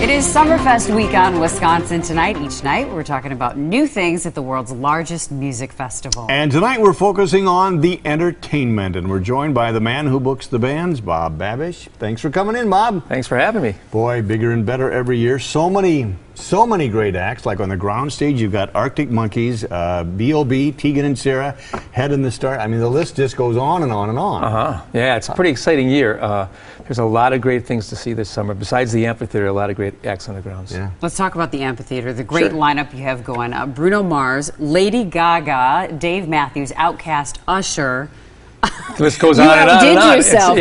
It is Summerfest week on Wisconsin tonight. Each night we're talking about new things at the world's largest music festival. And tonight we're focusing on the entertainment, and we're joined by the man who books the bands, Bob Babisch. Thanks for coming in, Bob. Thanks for having me. Boy, bigger and better every year. So many great acts. Like on the ground stage, you've got Arctic Monkeys, B.O.B., Tegan and Sarah, Head in the Start. I mean, the list just goes on and on and on. Yeah, it's a pretty exciting year. There's a lot of great things to see this summer. Besides the amphitheater, a lot of great acts on the grounds. Yeah. Let's talk about the amphitheater, the great lineup you have going. Bruno Mars, Lady Gaga, Dave Matthews, Outkast, Usher. The list goes on and on. You and on. outdid yourself,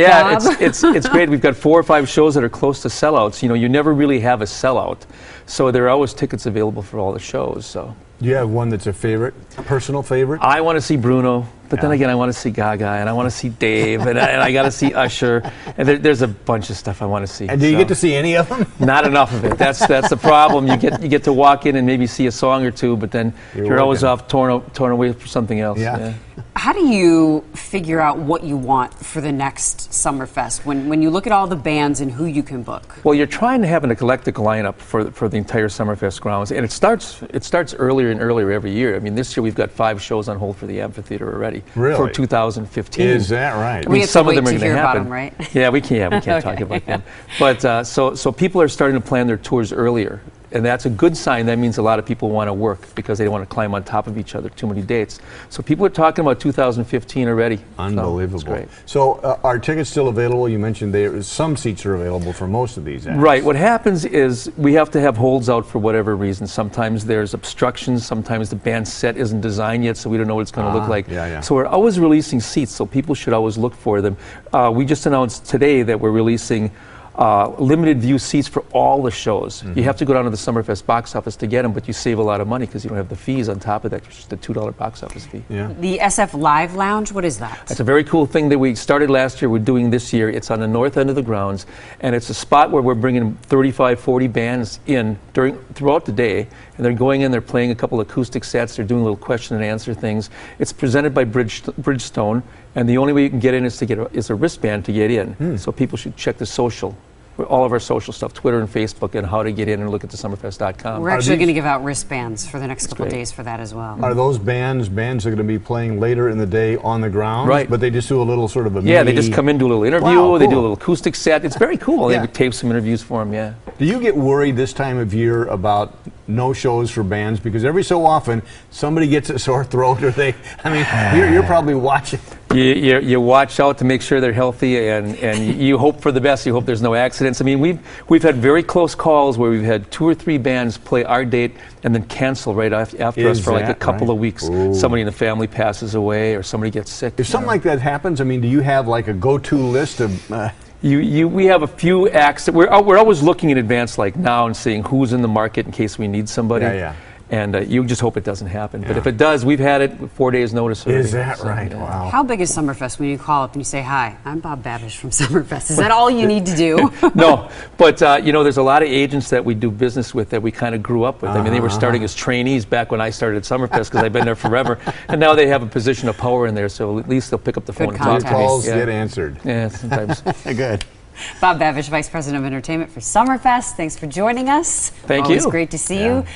Bob. It's great. We've got 4 or 5 shows that are close to sellouts. You know, you never really have a sellout, so there are always tickets available for all the shows. So. Do you have one that's a favorite, a personal favorite? I want to see Bruno, but then again, I want to see Gaga, and I want to see Dave, and I got to see Usher, and there's a bunch of stuff I want to see. And do you get to see any of them? Not enough of it. That's the problem. You get to walk in and maybe see a song or two, but then you're always off torn away for something else. Yeah. How do you figure out what you want for the next Summerfest when you look at all the bands and who you can book? Well, you're trying to have an eclectic lineup for the entire Summerfest grounds, and it starts earlier and earlier every year. I mean, this year we've got 5 shows on hold for the amphitheater already for 2015. Is that right? I mean, some of them are going to hear happen. About them, right? Yeah, we can't talk about them. But so people are starting to plan their tours earlier. And that's a good sign. That means a lot of people want to work because they don't want to climb on top of each other too many dates. So people are talking about 2015 already. Unbelievable. So, great. So are tickets still available? You mentioned some seats are available for most of these acts. Right. What happens is we have to have holds out for whatever reason. Sometimes there's obstructions. Sometimes the band set isn't designed yet, so we don't know what it's going to look like. So we're always releasing seats, so people should always look for them. We just announced today that we're releasing limited view seats for all the shows. You have to go down to the Summerfest box office to get them, but you save a lot of money because you don't have the fees on top of that, which is the $2 box office fee. Yeah. The SF Live Lounge, what is that? It's a very cool thing that we started last year, we're doing this year. It's on the north end of the grounds, and it's a spot where we're bringing 35, 40 bands in throughout the day, and they're going in, they're playing a couple acoustic sets, they're doing little question and answer things. It's presented by Bridgestone, and the only way you can get in is a wristband to get in. So people should check the social. All of our social stuff, Twitter and Facebook, and how to get in and look at the Summerfest.com. We're actually going to give out wristbands for the next couple of days for that as well. Are those bands that are going to be playing later in the day on the ground? Right. But they just do a little sort of a Yeah, they just come in, do a little interview, Wow, they do a cool. little acoustic set. It's very cool. Yeah. They tape some interviews for them, yeah. Do you get worried this time of year about no shows for bands? Because every so often somebody gets a sore throat, or you're probably watching. You watch out to make sure they're healthy, and you hope for the best. You hope there's no accidents. I mean, we've had very close calls where we've had 2 or 3 bands play our date and then cancel right after us for like a couple of weeks. Ooh. Somebody in the family passes away or somebody gets sick. If something like that happens, I mean, do you have like a go-to list of... We have a few acts that we're always looking in advance, like now, and seeing who's in the market in case we need somebody. Yeah. And you just hope it doesn't happen. But if it does, we've had it with 4 days notice already. Is that right? Yeah. Wow. How big is Summerfest when you call up and you say, "Hi, I'm Bob Babisch from Summerfest"? Is that all you need to do? No, but there's a lot of agents that we do business with that we kind of grew up with. I mean, they were starting as trainees back when I started at Summerfest because I've been there forever. And now they have a position of power in there, so at least they'll pick up the phone and talk to me. Calls get answered. Yeah, sometimes. Good. Bob Babisch, Vice President of Entertainment for Summerfest. Thanks for joining us. Thank you. Always great to see you.